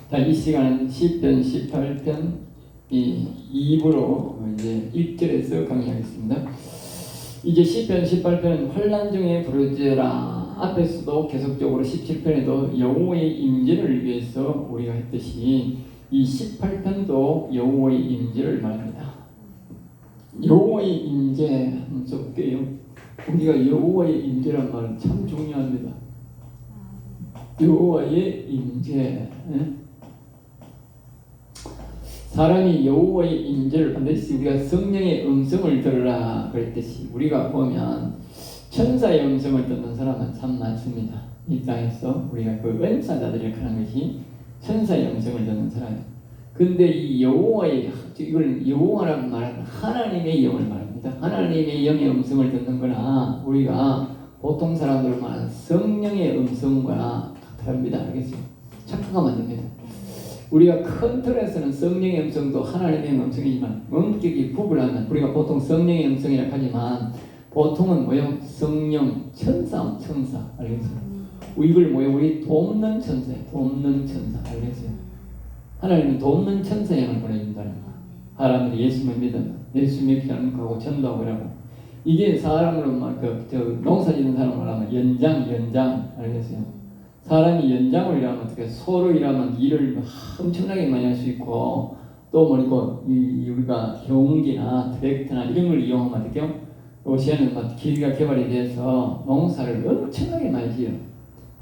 자, 이 시간은 시편 18편 이 2부로 이제 1절에서 강의하겠습니다. 이제 시편 18편은 환난 중에 부르짖으라. 앞에서도 계속적으로 17편에도 여호와의 임재를 위해서 우리가 했듯이 이 18편도 여호와의 임재를 말합니다. 여호와의 임재 한번 써볼게요. 우리가 여호와의 임재란 말은 참 중요합니다. 여호와의 임재. 사람이 여호와의 임재를 반드시 우리가 성령의 음성을 들으라 그랬듯이 우리가 보면 천사의 음성을 듣는 사람은 참 많습니다. 이 땅에서 우리가 그 은사자들이 하는 것이 천사의 음성을 듣는 사람이에요. 근데 이 여호와의 이걸 여호와라는 말은 하나님의 영을 말합니다. 하나님의 영의 음성을 듣는 거나 우리가 보통 사람들 말하는 성령의 음성과 같답니다. 알겠어요? 착각하면 안 됩니다. 우리가 큰 틀에서는 성령의 음성도 하나님의 음성이지만 원격이 부분하면 우리가 보통 성령의 음성이라고 하지만 보통은 뭐예요? 성령, 천사 알겠어요? 이걸 뭐예요? 우리 돕는 천사예요. 돕는 천사 알겠어요? 하나님은 돕는 천사의 영을 보내준다는 거야. 사람들이 예수를 믿으면 예수 믿지 않고 전도하고 그러고 이게 사람으로 막 농사 짓는 사람으로 하면 연장 알겠어요? 사람이 연장을 일하면 어떻게 서로 일하면 일을 엄청나게 많이 할 수 있고 또 뭐고 우리가 경기나 트랙터나 이런 걸 이용하면 어떻게 요새는 막 기계가 개발이 돼서 농사를 엄청나게 많이 지어요.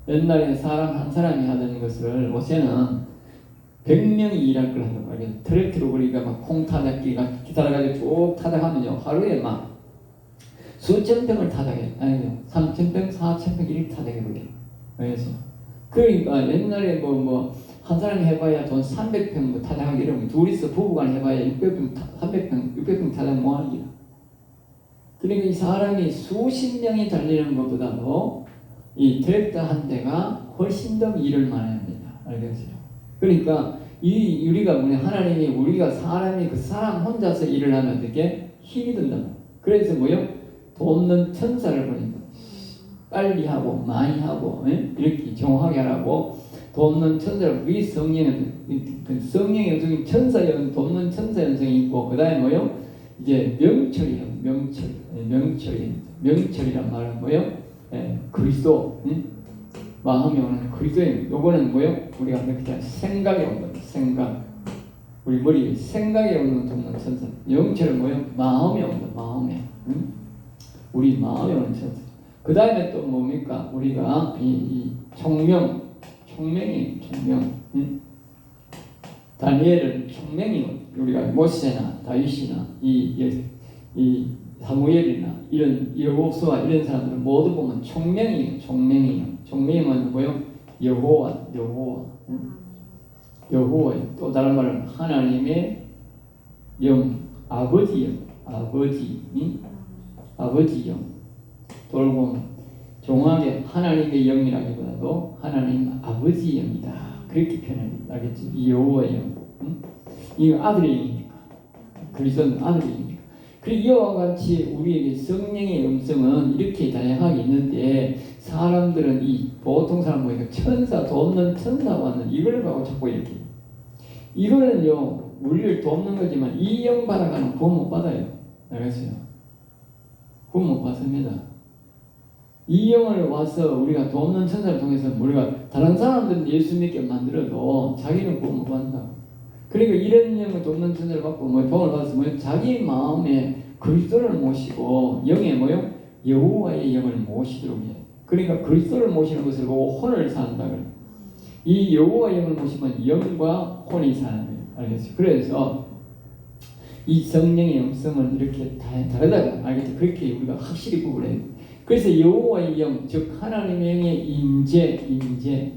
옛날에 사람 한 사람이 하던 것을 요새는 100명이 일할 걸 한다고 말이에요. 트랙터로 우리가 막 콩타작기가 기다려가지고 쭉 타작하면요 하루에 막 수천 평을 타작해. 아니요 3,000평, 4,000평 이렇게 타작해버려요. 그래서 그러니까 옛날에 한 사람이 해봐야 돈 300평 타작하기 이러면 둘이서 부부간 해봐야 600평 600평 타작 뭐하기야. 그러니까 이 사람이 수십 명이 달리는 것보다도 이 트랙터 한 대가 훨씬 더 일을 많이 합니다. 알겠어요? 그러니까 우리가 하나님이 우리가 사람이 그 사람 혼자서 일을 하면 어떻게 힘이 든다. 그래서 돕는 천사를 보낸다. 빨리 하고 많이 하고 이렇게 정확하게 하라고 돕는 천사를 그 성령의 음성이 천사의 돕는 천사의 음성이 있고 그 다음에 이제 명철이란 말은 그리스도 마음이 오는 그리스도의 요거는 우리가 그렇게 생각이 온다. 생각 우리 머리에 생각이 오는 돕는 천사 영철은 마음이 온다. 마음에 우리 마음에 오는 천사. 그 다음에 또 뭡니까? 우리가 이 총명이 다니엘은 총명이 우리가 모세나 다윗이나 이 사무엘이나 이런 여호수아 이런 사람들은 모두 보면 총명이에요. 총명이면 여호와. 또 다른 말은 하나님의 영, 아버지 영. 돌고 정확하게 하나님의 영이라기보다도 하나님 아버지 영이다. 그렇게 표현합니다. 알겠지? 이 여호와의 영. 이거 아들의 영이니까. 그리스도는 아들의 영이니까. 그리고 이와 같이 우리에게 성령의 음성은 이렇게 다양하게 있는데 사람들은 이 보통 사람 천사 돕는 천사 받는 이걸 가고 자꾸 이렇게 이거는요 우리를 돕는 거지만 이 영 받아가는 구원 못 받아요. 알겠어요? 구원 못 받습니다. 이 영을 와서 우리가 돕는 천사를 통해서 우리가 다른 사람들은 예수 믿게 만들어도 자기는 구원 못 받는다. 그러니까 이런 영을 돕는 천사를 받고 도움을 받아서 자기 마음에 그리스도를 모시고 영에 여호와의 영을 모시도록 해요. 그러니까 그리스도를 모시는 것을 보고 혼을 산다 그래요. 이 여호와의 영을 모시면 영과 혼이 사는 거예요. 알겠어요? 그래서 이 성령의 음성은 이렇게 다르다고 알겠죠? 그렇게 우리가 확실히 구분해요. 그래서 여호와의 영, 즉 하나님의 영의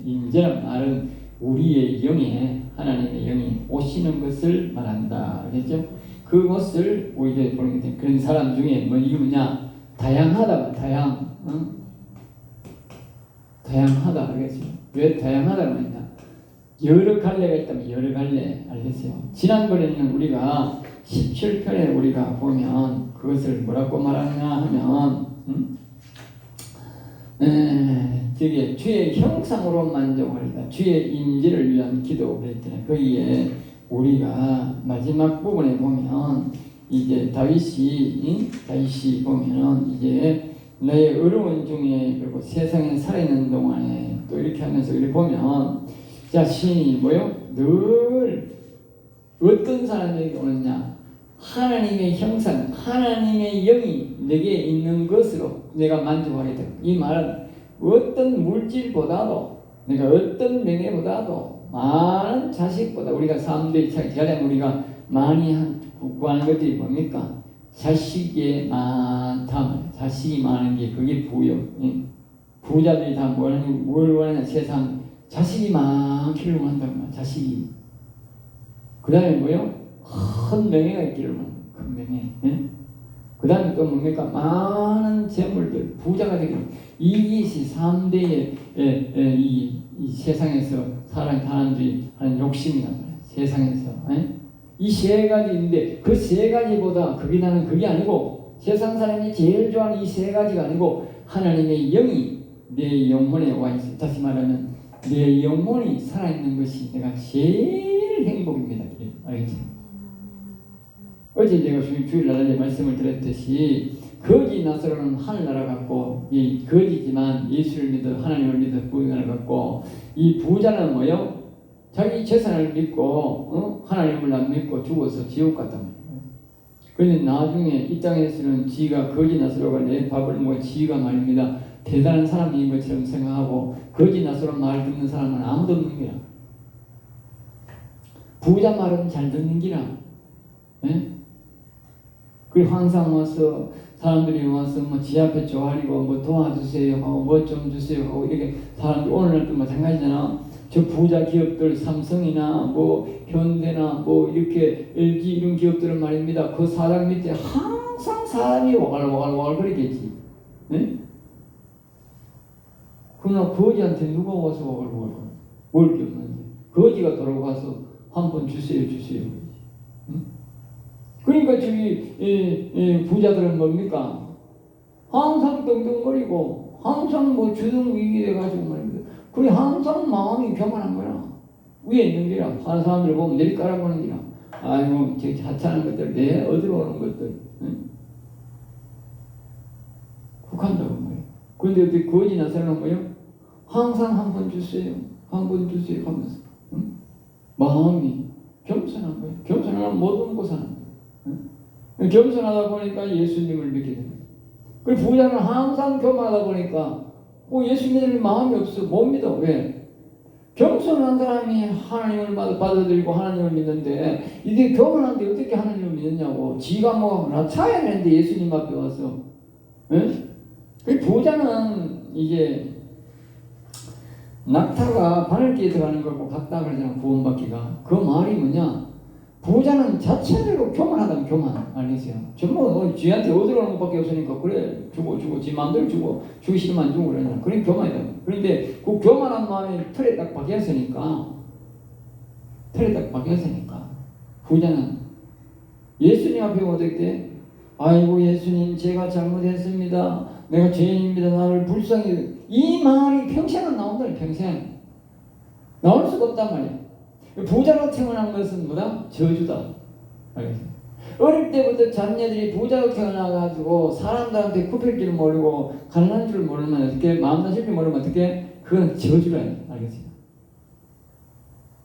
임재란 말은 우리의 영에 하나님의 영이 오시는 것을 말한다. 알겠죠? 그것을 우리가 보는 게 그런 사람 중에 이게 뭐냐? 다양하다. 다양하다. 알겠죠? 왜 다양하다고 하냐? 여러 갈래가 있다면 여러 갈래. 알겠어요? 지난번에는 우리가 17편에 우리가 보면 그것을 뭐라고 말하냐 하면 저기 주의 형상으로 만족하리다. 주의 임재를 위한 기도 그랬잖아요. 거기에 우리가 마지막 부분에 보면 이제 다윗이 보면은 이제 나의 어려운 중에 그리고 세상에 살아있는 동안에 또 이렇게 하면서 이렇게 보면 자신이 뭐요? 늘 어떤 사람에게 오느냐? 하나님의 형상, 하나님의 영이 내게 있는 것으로 내가 만족하게 되고, 이 말은 어떤 물질보다도 내가 어떤 명예보다도 많은 자식보다 우리가 사람들이 잘하면 우리가 많이 구하는 것들이 뭡니까? 자식이 많다. 자식이 많은 게 그게 부요. 부자들이 다 뭘 원하냐? 세상 자식이 많기를 원한다고 말. 자식이. 그 다음에 뭐요? 큰 명예가 있기를 원한다. 큰 명예. 그 다음에 또 뭡니까? 많은 재물들, 부자가 되기를. 이것이 3대의 이 세상에서 사람들이 하는 욕심이란 말이야. 세상에서. 이 세 가지인데 그 세 가지보다 나는 그게 아니고 세상 사람이 제일 좋아하는 이 세 가지가 아니고 하나님의 영이 내 영혼에 와 있어. 다시 말하면 내 영혼이 살아있는 것이 내가 제일 행복입니다. 알겠지? 어제 제가 주일날에 말씀을 드렸듯이 거지 나사로는 하늘나라 같고 이 거지지만 예수를 믿어 하나님을 믿어 부인을 갖고 이 부자는 뭐요? 자기 재산을 믿고 하나님을 안 믿고 죽어서 지옥 갔단 말이에요. 그런데 나중에 이 땅에서는 지가 거지 나사로가 내 밥을 먹어 지가 말입니다. 대단한 사람인 것처럼 생각하고 거지 나사로 말 듣는 사람은 아무도 없는 기라. 부자 말은 잘 듣는 기라. 그리고 항상 와서 사람들이 와서 뭐 지 앞에 조아리고 뭐 도와주세요 하고 뭐 좀 주세요 하고 이렇게 사람들 오늘날도 마찬가지잖아. 저 부자 기업들 삼성이나 뭐 현대나 뭐 이렇게 LG 이런 기업들은 말입니다. 그 사장 밑에 항상 사람이 와갈와갈 그러겠지. 그러나 거지한테 누가 와서 와갈와갈 뭘 게 없는데 거지가 돌아가서 한번 주세요. 그러니까 저기 부자들은 뭡니까? 항상 떵떵거리고 항상 뭐 주둥위기 돼가지고 말입니다. 그래 항상 마음이 교만한 거야. 위에 있는 게라 하는 사람들 보면 내리 깔아보는 게라. 아이고 저 하찮은 것들 내 어디로 오는 것들 국한다고 말이야. 그런데 어떻게 거지 나서는 뭐예요? 항상 한 번 주세요 하면서 마음이 겸손한 거예요. 겸손하면 못 먹고 사는 거예요. 겸손하다 보니까 예수님을 믿게 됩니다. 그 부자는 항상 교만하다 보니까 예수 믿을 마음이 없어. 못 믿어. 왜? 겸손한 사람이 하나님을 받아들이고 하나님을 믿는데 이게 교만한데 어떻게 하나님을 믿느냐고. 지가 뭐 낮춰야 되는데 예수님 앞에 와서. 그 부자는 이게 낙타가 바늘기에 들어가는 거고 같다 그러잖아. 구원받기가. 그 말이 뭐냐? 부자는 자체로 교만하다면 교만. 알겠어요? 전부 쥐한테 어디로 오는 것밖에 없으니까 그래 주고 지 마음대로 주기 싫으면 안 주고 그러잖아. 그런 교만이다. 그런데 그 교만한 마음이 틀에 딱 박혔으니까 부자는 예수님 앞에 어떻게 아이고 예수님 제가 잘못했습니다. 내가 죄인입니다. 나를 불쌍히 이 말이 평생은 나온다. 평생 나올 수가 없단 말이야. 부자로 태어난 것은 뭐다? 저주다. 알겠어요? 어릴 때부터 자녀들이 부자로 태어나가지고 사람들한테 굽힐 줄 모르고 가난한 줄 모르면 어떻게 마음 다실 줄 모르면 어떻게 그건 저주라. 알겠어요?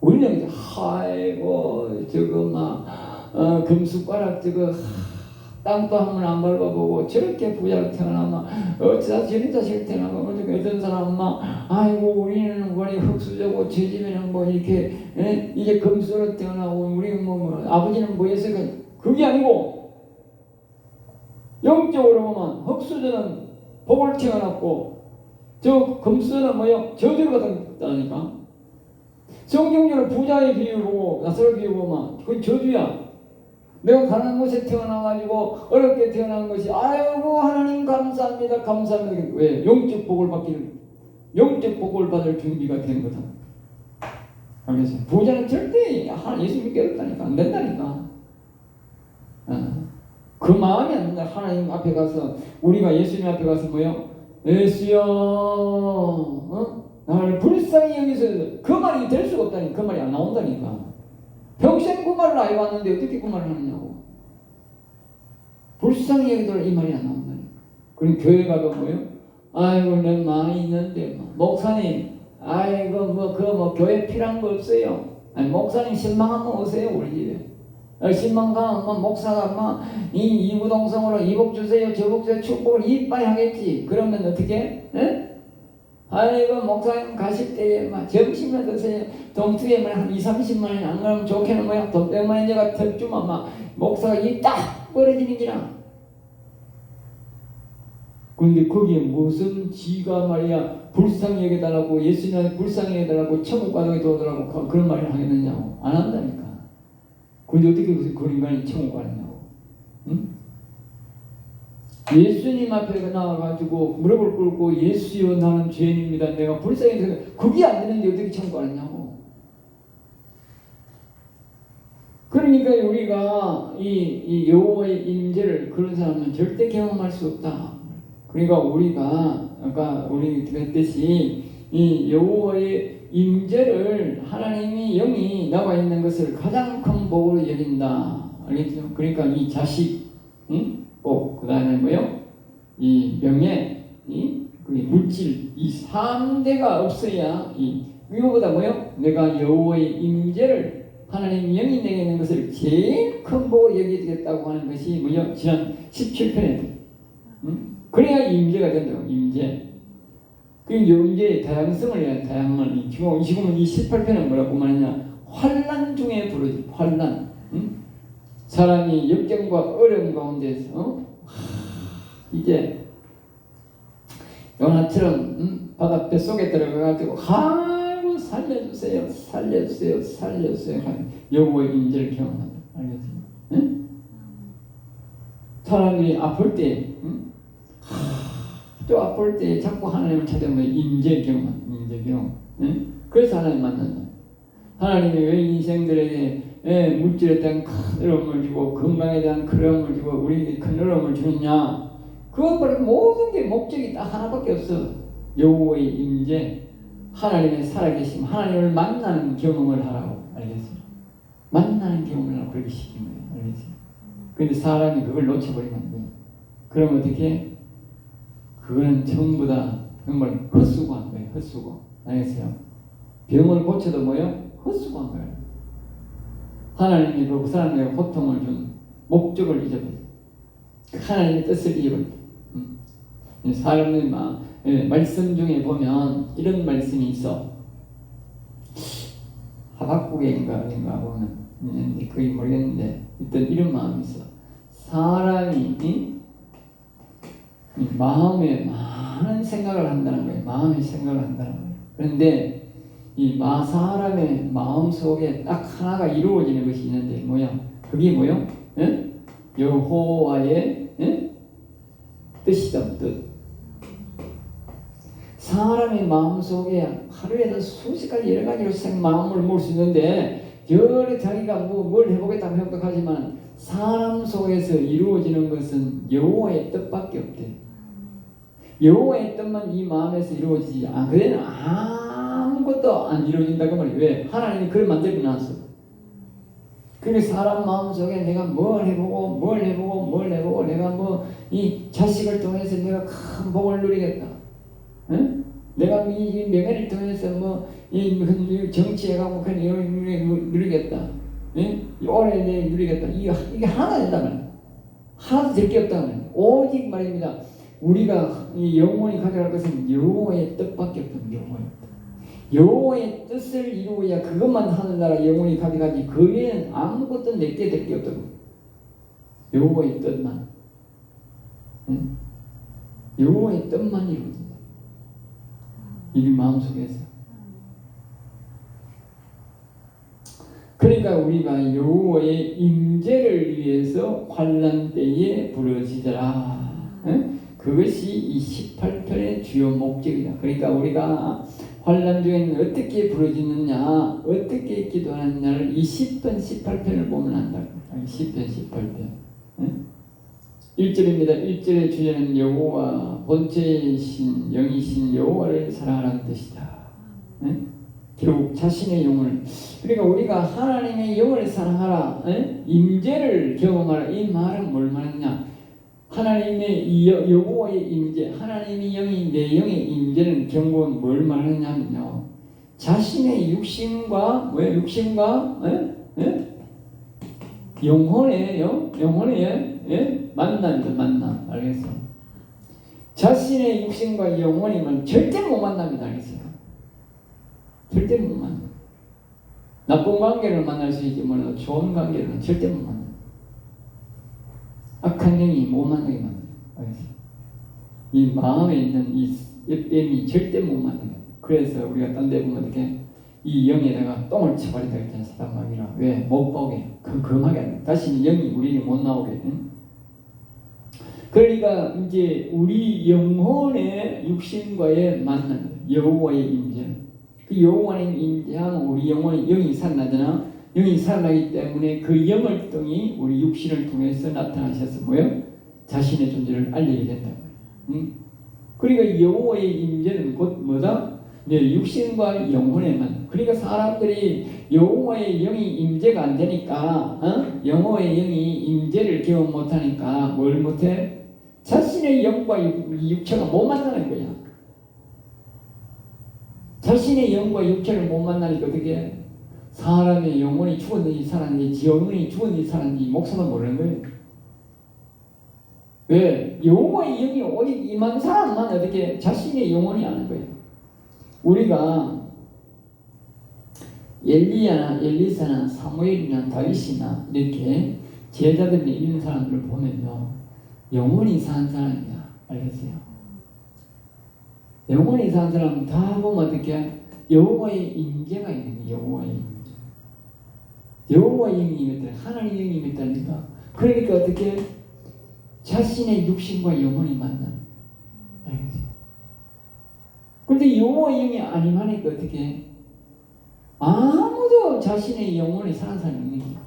우리는 이제 아이고 저거 막 금숟가락 저거 땅도 한번 안 밟아보고 저렇게 부자로 태어나면 어쩌다 저런 자식을 태어나면 어떤 사람은 막 아이고 우리는 원래 흙수저고 제 집에는 뭐 이렇게 이게 금수로 태어나고 우리는 뭐 아버지는 뭐 했을까. 그게 아니고 영적으로 보면 흙수저는 복을 태어났고 저 금수저는 뭐요? 저주를 받았다니까. 성경적으로 부자의 비유 보고 나사로 비유 보면 그건 저주야. 내가 가난한 곳에 태어나가지고 어렵게 태어난 것이 아이고 하나님 감사합니다. 왜? 영적 복을 받을 준비가 된 거다. 알겠어요? 부자는 절대 예수 믿기 어렵다니까. 안 된다니까. 그 마음이 안 된다. 하나님 앞에 가서 우리가 예수님 앞에 가서 뭐요? 예수여, 나를 불쌍히 여기서 그 말이 될 수가 없다니. 그 말이 안 나온다니까. 평생 그 말을 알고 왔는데 어떻게 그 말을 하느냐고. 불쌍히 여기더라 이 말이 안 나온다니까. 그럼 교회 가도 뭐요? 아이고 내 많이 있는데 목사님, 아이고 교회 필요한 거 없어요. 아니 목사님 신방하면 오세요 우리 집에. 신방 가면 목사가 이 이구동성으로 이복 주세요 저복 주세요 축복을 이빨 하겠지. 그러면 어떻게? 에? 아이고 목사님 가실 때에 점심을 드세요. 동투에 한 2~30만 원이 안 가면 좋겠는 거야. 돈 100만 원 내가 더 주면 목사가 입 딱 벌어지는 기라. 근데 거기에 무슨 지가 말이야 불쌍히 여겨달라고 예수님한테 불쌍히 여겨달라고 천국 가게 도와달라고 그런 말을 하겠느냐고. 안 한다니까. 근데 어떻게 그 인간이 천국 가느냐고. 응? 예수님 앞에 나와가지고 무릎을 꿇고 예수여 나는 죄인입니다. 내가 불쌍히 여겨. 그게 안 되는데 어떻게 천국 가느냐고. 그러니까 우리가 이 여호와의 임재를 그런 사람은 절대 경험할 수 없다. 그러니까 우리가 아까 우리 했듯이 이 여호와의 임재를 하나님이 영이 나와 있는 것을 가장 큰 복으로 여긴다. 알겠죠? 그러니까 이 자식, 복, 그 다음에 뭐요? 이 명예, 그 물질, 이 3대가 없어야 이거보다 뭐요? 내가 여호와의 임재를 하나님 영이 내게 있는 것을 제일 큰 복으로 여기겠다고 하는 것이 뭐요? 지난 17편에 그래야 임재가 된다고. 임재. 그 임재의 다양성을 위한 다양한 지금은 이 18편은 뭐라고 말하냐? 환난 중에 부르지. 환난. 사람이 역경과 어려움 가운데서 이제 요나처럼 바다 뱃속에 들어가가지고 아이고 살려주세요, 살려주세요, 살려주세요. 여호와의 임재를 경험한다. 알겠지? 응? 사람이 아플 때, 또 아플 때 자꾸 하나님을 찾아보면 임재 경험, 임재 경험. 응? 그래서 하나님 만난다. 하나님이 왜 인생들에게 물질에 대한 큰 어려움을 주고 건강에 대한 큰 어려움을 주고 우리에게 큰 어려움을 주느냐? 그것 바로 모든 게 목적이 딱 하나밖에 없어. 여호와의 임재, 하나님의 살아계심, 하나님을 만나는 경험을 하라고. 알겠어요? 만나는 경험을 하라고 그렇게 시킨 거예요. 알겠어요? 그런데 사람이 그걸 놓쳐버리면 안 돼요. 그럼 어떻게? 그거는 전부 다 정말 헛수고한 거예요. 헛수고. 알겠어요? 병을 고쳐도 뭐요? 헛수고한 거예요. 하나님이 그 사람에게 고통을 준 목적을 잊어버려요. 하나님의 뜻을 잊어버려요. 사람들이 말씀 중에 보면 이런 말씀이 있어. 하박국인가 보면 그게 모르겠는데 일단 이런 마음이 있어. 사람이 마음에 많은 생각을 한다는 거예요. 마음의 생각을 한다는 거예요. 그런데 이 사람의 마음 속에 딱 하나가 이루어지는 것이 있는데 뭐야? 그게 뭐요? 여호와의 뜻이다. 뜻. 사람의 마음 속에 하루에도 수십 가지 여러 가지로 마음을 모을 수 있는데 여러 자기가 뭘 해보겠다고 생각하지만 사람 속에서 이루어지는 것은 여호와의 뜻밖에 없대. 여호와의 뜻만 이 마음에서 이루어지지 그대는 아무것도 안 이루어진다고 말이에요. 왜? 하나님이 그걸 만들고 놨어. 그래서 사람 마음속에 내가 뭘 해보고 내가 이 자식을 통해서 내가 큰 복을 누리겠다. 응? 내가 이 명예를 통해서 이 정치해가고 큰 누리겠다. 응? 오래 내 누리겠다. 이게 하나 된다 말이야. 하나도 될 게 없다 말이야. 오직 말입니다. 우리가 이 영원히 가져갈 것은 여호와의 뜻밖에 없다. 여호와의 뜻을 이루어야 그것만 하는 나라 영원히 가져가지. 그 외에는 아무것도 내게 될 게 없다고. 여호와의 뜻만. 응? 여호와의 뜻만 이루어진다. 이 마음속에서. 그러니까 우리가 여호와의 임재를 위해서 환난 때에 부르짖으라. 응? 그것이 이 18편의 주요 목적이다. 그러니까 우리가 환난 중에는 어떻게 부르짖느냐, 어떻게 기도하느냐를 이 10편, 18편을 보면 안다. 10편, 18편. 응? 1절입니다. 1절의 주제는 여호와 본체이신 영이신 여호와를 사랑하라는 뜻이다. 네? 결국 자신의 영을, 그러니까 우리가 하나님의 영을 사랑하라, 임재를 경험하라, 이 말은 뭘 말하느냐? 하나님의 여호와의 임재, 하나님의 영이 내 영의 임재는 결국은 뭘 말하느냐면요, 자신의 육신과 육신과 영혼의 만남이다. 만남. 알겠어요? 자신의 육신과 영혼이면 절대 못 만납니다. 알겠어요? 절대 못 만나. 나쁜 관계를 만날 수 있지 몰라도 좋은 관계는 절대 못 만나. 악한 영이 못 만나게 만나요. 알겠어요? 이 마음에 있는 이 옅뱀이 절대 못 만나요. 그래서 우리가 딴 데 보면 어떻게 이 영에다가 똥을 쳐버린다 했잖아요. 사단마귀라. 왜? 못 보게. 금하게. 다시는 영이 우리에게 못 나오게. 응? 그러니까 이제 우리 영혼의 육신과의 만남, 여호와의 임재. 그 여호와의 임재하면 우리 영이 살아나잖아. 영이 살아나기 때문에 그 영을 통해 우리 육신을 통해서 나타나셔서 뭐요? 자신의 존재를 알리게 된다. 응? 그러니까 여호와의 임재는 곧 뭐다? 육신과 영혼에만. 그러니까 사람들이 여호와의 영이 임재가 안 되니까, 여호와의 영이 임재를 경험 못하니까 뭘 못해? 자신의 영과 육체가 못 만나는 거야. 자신의 영과 육체를 못 만나니까 어떻게? 사람의 영혼이 죽었는지 살았는지, 영혼이 죽었는지 살았는지 목숨을 모르는 거예요. 왜? 여호와의 영이 오직 임한 사람만 어떻게 자신의 영혼이 아는 거예요. 우리가 엘리야나 엘리사나 사무엘이나 다윗이나 이렇게 제자들이 있는 사람들을 보면요, 영혼이 산 사람이야. 알겠어요? 영혼이 산 사람 다 보면 어떻게? 여호와의 임재가 있는 거예요. 여호와의 임재. 여호와의 영이 임했다. 하나님의 영이 임했다니까. 그러니까 어떻게? 자신의 육신과 영혼이 만나. 알겠어요? 근데 여호와의 영이 아니하니까 어떻게? 아무도 자신의 영혼이 사는 사람이 없는 거야.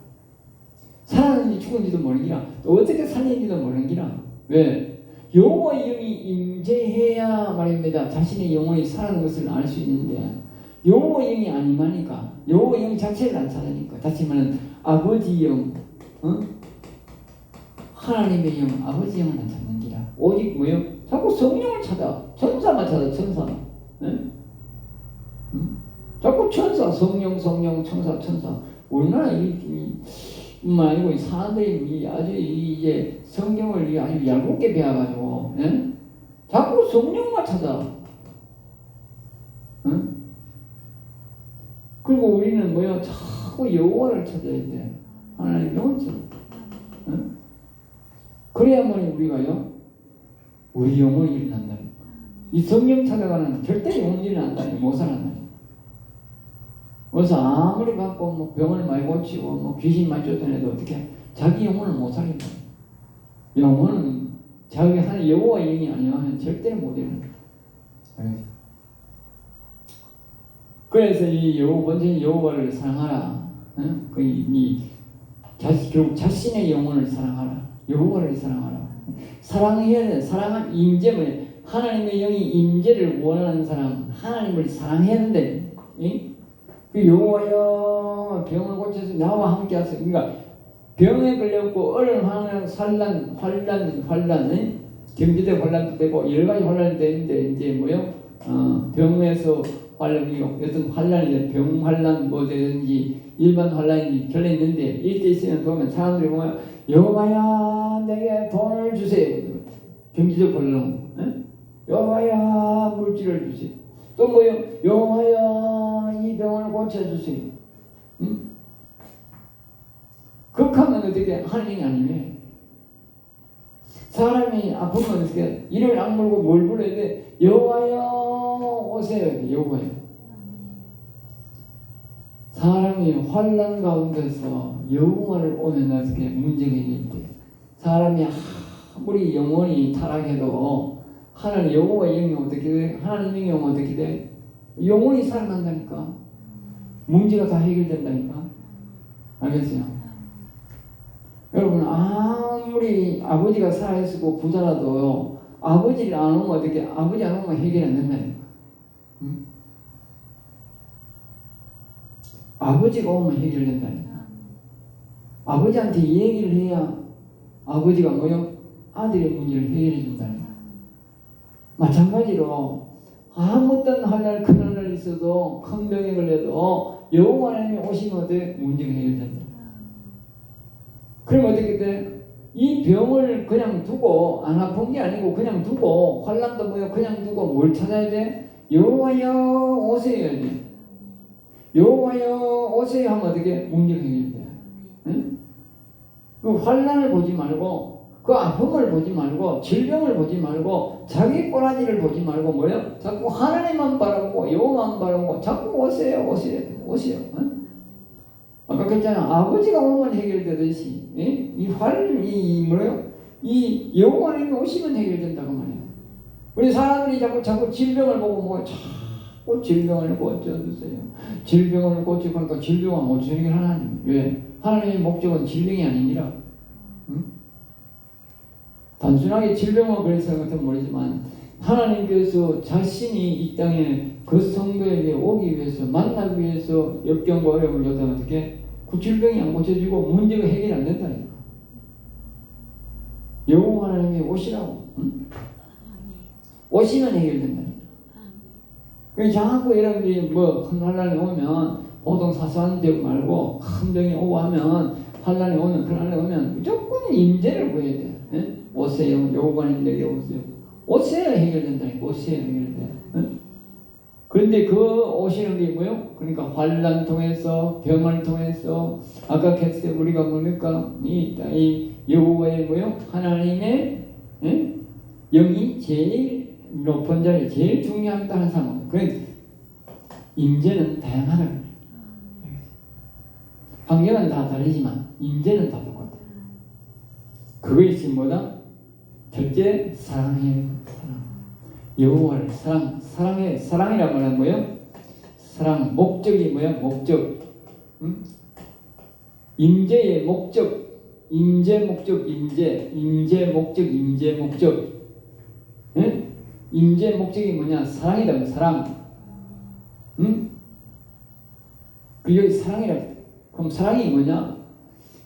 살았는지 죽은지도 모르는 기라. 또 어떻게 살는지도 모르는 기라. 왜? 여호와의 영이 임재해야 말입니다. 자신의 영혼이 살아는 것을 알 수 있는데, 여호와의 영이 아니하니까, 여호와의 영 자체를 안 찾으니까, 다시 말하면 아버지 영, 하나님의 영, 아버지 영을 안 찾는 기라. 오직 뭐요? 자꾸 성령을 찾아. 천사만 찾아. 천사. 응? 자꾸 천사, 성령, 천사. 얼마나 이만 아니고 사람들이 아주 이제 성경을 아주 얄궂게 배워가지고, 자꾸 성령만 찾아. 응? 그리고 우리는 뭐야? 자꾸 여호와를 찾아야 돼. 하나님 영을 찾아. 응? 그래야만 우리가요, 우리 영혼이 일어난다. 이 성령 찾아가는 절대 영혼이 일어난다니 못 살아난다. 그래서 아무리 갖고 뭐 병을 많이 고치고 뭐 귀신 많이 쫓아내도 어떻게 자기 영혼을 못 살린다. 영혼은 자기 하는 여호와의 영이 아니면 절대 못 일어난다. 그래서 이 본체 여호와를 사랑하라. 결국 자신의 영혼을 사랑하라. 여호와를 사랑하라. 사랑해야 돼. 사랑한 임재면 하나님의 영이 임재를 원하는 사람, 하나님을 사랑해야 된대. 그 여호와여 병을 고쳐서 나와 함께 하세요. 그러니까 병에 걸렸고 얼음 환란, 경제적 환란도 되고 여러 가지 환란이 되는데 이제 뭐요? 병에서 환란이 어떤 환란이 병 환란 뭐든지 일반 환란이 결례있는데 이때 있으면 보면 사람들이 보면 여호와야 내게 돈을 주세요. 경제적 환란, 여호와야 물질을 주세요. 또 뭐요? 여호와야 이 병을 고쳐주세요. 응? 극하면 어떻게 하나님이 아니면 사람이 아프면 어떻게 이를 악물고 뭘 불러야 돼? 여호와여 오세요. 여호와여. 사람이 환난 가운데서 여호와를 오면 어떻게 문제가 있는데, 사람이 아무리 영혼이 타락해도 하나님 여호와의 영이 어떻게 돼? 하나님의 영이 어떻게 돼? 영혼이 살아난다니까. 문제가 다 해결된다니까. 알겠어요? 여러분 아무리 아버지가 살아있고 부자라도 아버지를 안 오면 어떻게, 아버지 안 오면 해결 안 된다니까. 응? 아버지가 오면 해결된다니까. 아버지한테 얘기를 해야 아버지가 뭐요? 아들의 문제를 해결해 준다니까. 마찬가지로 아무 어떤 한날 큰 날 있어도 큰 병에 걸려도 여호와 하나님이 오시면 어때? 문제가 해결된다. 그럼 어떻게 돼? 이 병을 그냥 두고 안 아픈 게 아니고 그냥 두고 환난도 뭐요? 그냥 두고 뭘 찾아야 돼? 여호와여 오세요 해야지. 여호와여 오세요 하면 어떻게? 문제가 해결돼. 응? 그 환난을 보지 말고 그 아픔을 보지 말고 질병을 보지 말고 자기 꼬라지를 보지 말고 뭐요? 자꾸 하나님만 바라보고 여호와만 바라보고 자꾸 오세요 오세요 오세요. 응? 아까 그랬잖아. 아버지가 오면 해결되듯이 이 뭐요? 이 여호와님이 오시면 해결된다고 말이야. 우리 사람들이 자꾸 질병을 보고 뭐 자꾸 질병을 고쳐주세요. 질병을 고치고 그러니까 질병은 못 주는 하나님. 왜? 하나님의 목적은 질병이 아니니라. 응? 단순하게 질병을 그래서 그것은 모르지만 하나님께서 자신이 이 땅에 그 성도에게 오기 위해서 만나기 위해서 역경과 어려움을 줬다면 어떻게? 그 질병이 안 고쳐지고 문제가 해결이 안 된다니까. 여호와 하나님이 오시라고. 응? 오시면 해결된다니까. 그래서 자꾸 여러분들이 뭐 큰 환란이 오면 보통 사소한 병 말고 큰 병이 오고 하면 환란이 오면 큰 환란이 오면 무조건 임재를 구해야 돼. 예? 오세요. 여호와님에게 오세요. 오세요 해결된다니까. 오세요 해결돼. 예? 그런데 그 오시는 게 뭐요? 그러니까 환란 통해서 병을 통해서 아까 했을 때 우리가 뭡니까? 이 여호와의 뭐요? 하나님의 예? 영이 제일 높은 자리, 제일 중요합니다 하는 사람. 그러니까 임재는 다양하다. 환경은 다 다르지만 임재는 다 똑같아. 그것이 뭐다? 첫째 사랑해. 사랑. 여호와를 사랑이란 말은 뭐예요? 사랑 목적이 뭐야? 목적. 응? 임재의 목적. 임재 목적 임재 목적. 응? 임재 목적이 뭐냐? 사랑이다. 사랑. 응? 그 여기 사랑이라. 그럼 사랑이 뭐냐?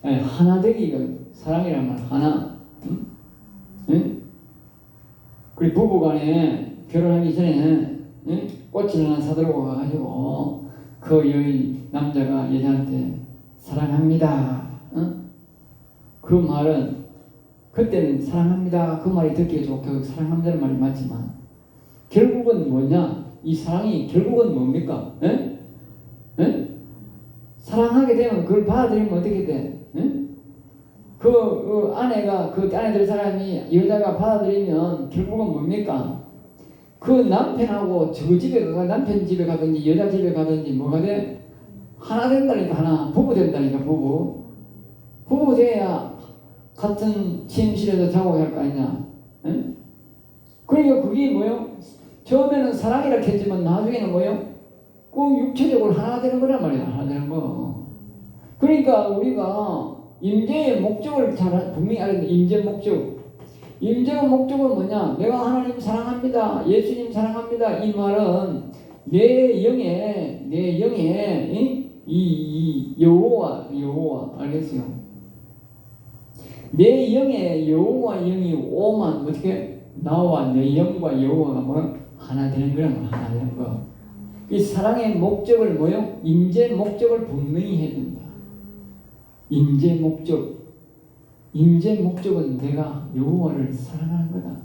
아니, 하나 되기가 사랑이란 말 하나. 응? 응? 그리고 부부간에 결혼하기 전에 응? 꽃을 하나 사들고 가가지고 그 여인 남자가 여자한테 사랑합니다. 응? 그 말은 그때는 사랑합니다. 그 말이 듣기에 좋고 사랑한다는 말이 맞지만 결국은 뭐냐? 이 사랑이 결국은 뭡니까? 에? 에? 사랑하게 되면 그걸 받아들이면 어떻게 돼? 에? 그 아내가 그 안에 들 사람이 여자가 받아들이면 결국은 뭡니까? 그 남편하고 저 집에 가 남편 집에 가든지 여자 집에 가든지 뭐가 돼? 하나 된다니까. 하나 부부 된다니까. 부부 돼야 같은 침실에서 자고 할 거 아니냐. 에? 그러니까 그게 뭐요? 처음에는 사랑이라 했지만 나중에는 뭐요? 그 육체적으로 하나 되는 거란 말이야. 하나 되는 거. 그러니까 우리가 임재의 목적을 잘 분명히 알아야 돼. 임재 목적. 임재의 목적은 뭐냐? 내가 하나님 사랑합니다. 예수님 사랑합니다. 이 말은 내 영에 이 여호와 알겠어요? 내 영에 여호와 영이 오만 어떻게 나와 내 영과 여호와가 뭐 하나 되는 거란 하나 되는 거. 이 사랑의 목적을 뭐요? 임재 목적을 분명히 해야 된다. 임재 목적은 내가 여호와를 사랑하는 거다.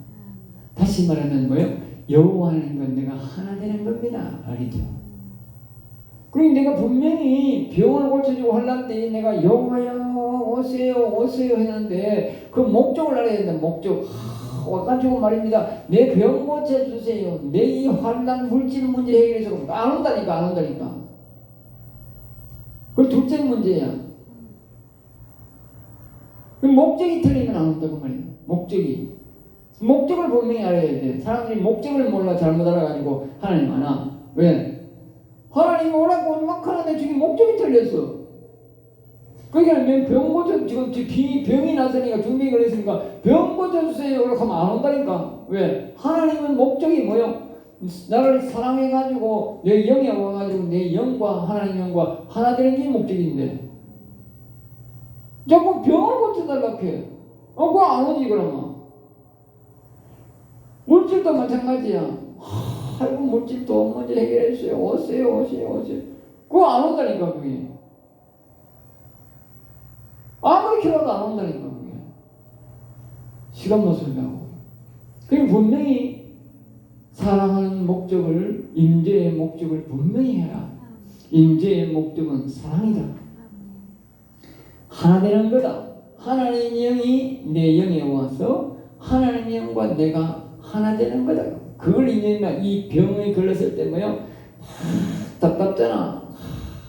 다시 말하면 뭐요? 여호와는 건 내가 하나 되는 겁니다. 알겠죠? 그러니 내가 분명히 병을 고쳐주고 환난 때 내가 여호와여 오세요 했는데 그 목적을 알아야 된다. 목적. 와가지고 말입니다. 내 병 고쳐주세요. 내 이 환난 물질 문제 해결해서 안 온다니까. 그 둘째 문제야. 목적이 틀리면 안 온다고 말이야. 목적을 분명히 알아야 돼. 사람들이 목적을 몰라 잘못 알아가지고 하나님 안 와. 왜? 하나님 오라고 막 하는데 저기 목적이 틀렸어. 그러니까 병 고쳐, 지금 병이 났으니까 중병이 걸렸으니까 병 고쳐주세요 그렇게 하면 안 온다니까. 왜? 하나님은 목적이 뭐요? 나를 사랑해가지고 내 영에 와가지고 내 영과 하나님 영과 하나 되는 게 목적인데 자꾸 병을 고쳐달라고 해. 그거 안 오지 그러면. 물질도 마찬가지야. 아이고 물질도 먼저 해결해주세요. 오세요. 그거 안 온다니까 그게. 아무리 키워도 안 온다니까 그게. 시간만 설명하고. 그럼 분명히 사랑하는 목적을, 임재의 목적을 분명히 해라. 임재의 목적은 사랑이다. 하나 되는 거다. 하나님 영이 내 영에 와서 하나님 영과 내가 하나 되는 거다. 그걸 인정하면 이 병에 걸렸을 때 뭐요? 답답잖아.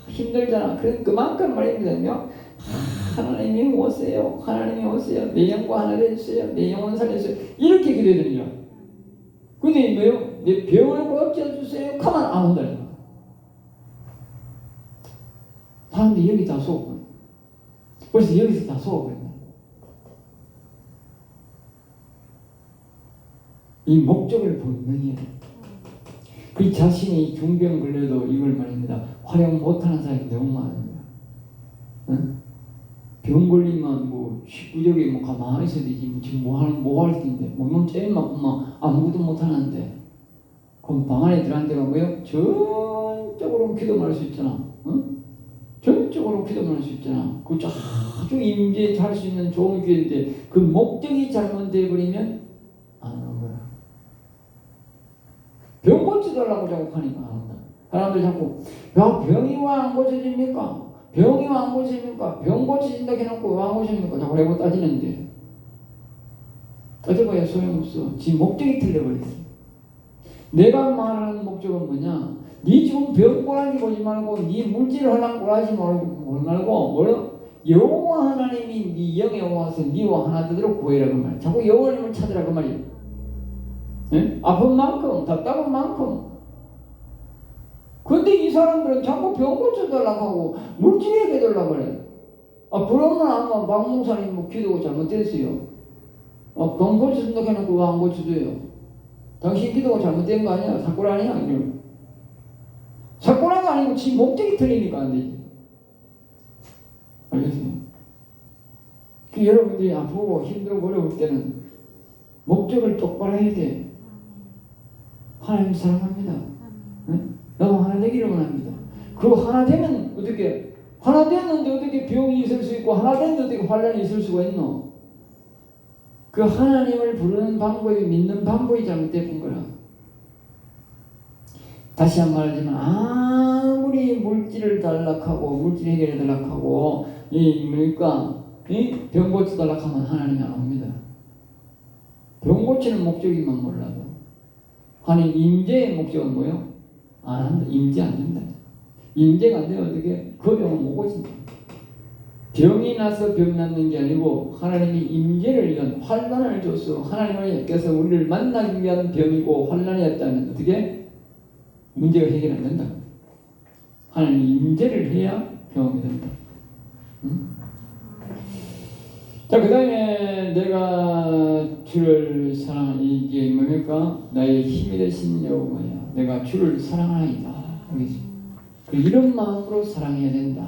힘들잖아. 그럼 그만큼 말입니다. 하나님이 오세요. 하나님이 오세요. 내 영과 하나 되주세요. 내 영혼 살려주세요. 이렇게 기도해드리냐. 근데 뭐요? 내 병을 고쳐주세요. 가만 안 온다니까. 사람들이 여기 다 속고 벌써 여기서 다 속아버렸네. 이 목적을 분명히 해. 그 자신이 중병 걸려도 이걸 말입니다. 활용 못하는 사람이 너무 많습니다. 응? 병 걸리면 뭐 식구적에 뭐 가만히 있어야 되지. 지금 뭐 할 텐데. 몸 제일 막 아무것도 못하는데. 그럼 방 안에 들어간 데가 뭐예요? 전적으로 기도만 할 수 있잖아. 응? 전적으로 기도만 할 수 있잖아. 그 아주 임재할 수 있는 좋은 기회인데 그 목적이 잘못되어 버리면 안 하는 거야. 병 고쳐달라고 자꾸 하니까 안 한다. 사람들 자꾸 야 병이 왜 안 고쳐집니까? 병이 왜 안 고쳐집니까? 병 고쳐진다 해놓고 왜 안 고쳐집니까? 자꾸 내고 따지는데 따져봐야 소용없어. 지 목적이 틀려버렸어. 내가 말하는 목적은 뭐냐? 네 지금 병 꼬라지 보지 말고 네 물질을 하려고 꼬라지 말고 뭐요? 여호와 하나님이 네 영에 와서 네와 하나 되도록 구해라 그 말. 자꾸 여호와님을 찾으라 그 말이야. 예? 아픈 만큼 답답한 만큼. 근데 이 사람들은 자꾸 병 고쳐달라고 하고 물질 얘기해달라고 그래. 그러면 아마 박목사님 뭐 기도가 잘못됐어요. 병 고쳐준다고 해놓고 왜 안 고쳐줘요? 당신 기도가 잘못된 거 아니야? 사건 아니야? 사건가 아니고 지 목적이 틀리니까 안 되지. 알겠어요? 여러분들이 아프고 힘들고 어려울 때는 목적을 똑바로 해야 돼. 하나님 사랑합니다. 응? 나도 하나 되기를 원합니다. 그리고 하나 되면 어떻게 하나 됐는데 어떻게 병이 있을 수 있고 하나 됐는데 어떻게 환란이 있을 수가 있노? 그 하나님을 부르는 방법이 믿는 방법이 잘못된 거라. 다시 한 번 말하지만 아무리 물질을 달락하고 물질 해결해 달락하고 병 고쳐 달락하면 하나님이 안 옵니다. 병 고치는 목적이만 몰라도 하나님 임재의 목적은 뭐예요? 안 한다. 임재 안 된다. 임재가 안 되면 어떻게 그 병은 못 고친다. 병이 나서 병 낫는 게 아니고 하나님이 임재를 위한 환난을 줘서 하나님께서 우리를 만나기 위한 병이고 환난이었다면 어떻게? 문제가 해결 안 된다. 하나님이 임재를 해야 병이 된다. 응? 자, 그 다음에 내가 주를 사랑하는 이게 뭡니까? 나의 힘이 되신 여호와야. 내가 주를 사랑하나이다. 이런 마음으로 사랑해야 된다.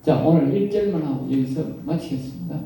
자, 오늘 1절만 하고 여기서 마치겠습니다.